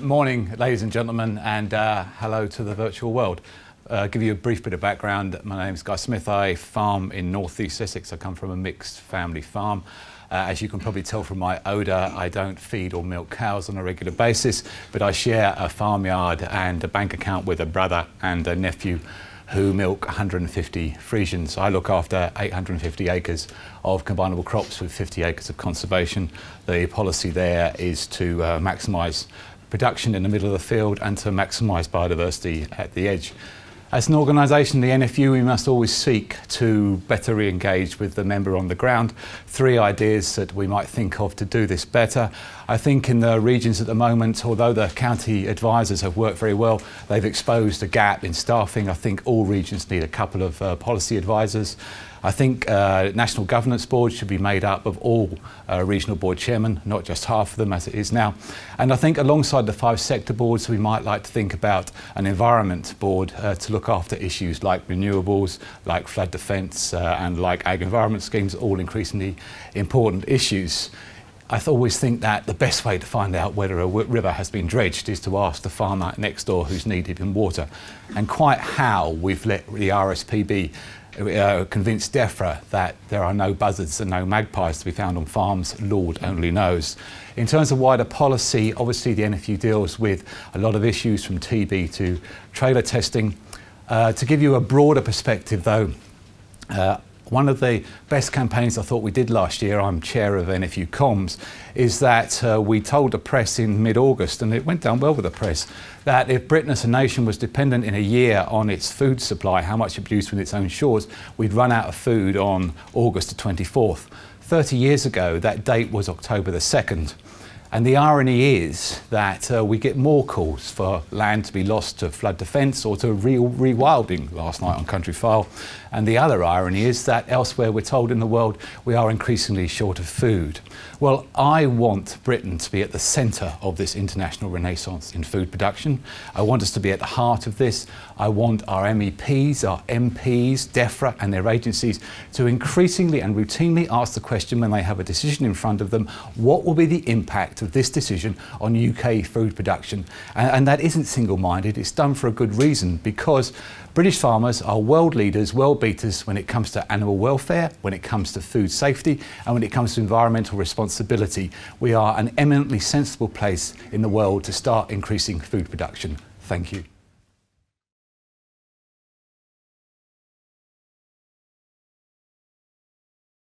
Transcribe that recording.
Morning, ladies and gentlemen, and hello to the virtual world. Give you a brief bit of background. My name is Guy Smith. I farm in North East Essex. I come from a mixed family farm. As you can probably tell from my odour, I don't feed or milk cows on a regular basis, but I share a farmyard and a bank account with a brother and a nephew who milk 150 Friesians. I look after 850 acres of combinable crops with 50 acres of conservation. The policy there is to maximise production in the middle of the field and to maximise biodiversity at the edge. As an organisation, the NFU, we must always seek to better re-engage with the member on the ground. 3 ideas that we might think of to do this better. I think in the regions at the moment, although the county advisors have worked very well, they've exposed a gap in staffing. I think all regions need a couple of policy advisors. I think National Governance Board should be made up of all regional board chairmen, not just half of them as it is now. And I think alongside the 5 sector boards, we might like to think about an environment board to look after issues like renewables, like flood defence and like ag environment schemes, all increasingly important issues. I always think that the best way to find out whether a river has been dredged is to ask the farmer next door who's needed in water. And quite how we've let the RSPB convince DEFRA that there are no buzzards and no magpies to be found on farms, Lord only knows. In terms of wider policy, obviously the NFU deals with a lot of issues from TB to trailer testing. To give you a broader perspective though, one of the best campaigns I thought we did last year, I'm chair of NFU Comms, is that we told the press in mid-August, and it went down well with the press, that if Britain as a nation was dependent in a year on its food supply, how much it produced from its own shores, we'd run out of food on August the 24th. 30 years ago, that date was October the 2nd. And the irony is that we get more calls for land to be lost to flood defence or to rewilding last night on Country File. And the other irony is that elsewhere we're told in the world we are increasingly short of food. Well, I want Britain to be at the centre of this international renaissance in food production. I want us to be at the heart of this. I want our MEPs, our MPs, DEFRA and their agencies to increasingly and routinely ask the question when they have a decision in front of them, what will be the impact of this decision on UK food production? And that isn't single-minded, it's done for a good reason, because British farmers are world leaders, world beaters when it comes to animal welfare, when it comes to food safety and when it comes to environmental responsibility. We are an eminently sensible place in the world to start increasing food production. Thank you.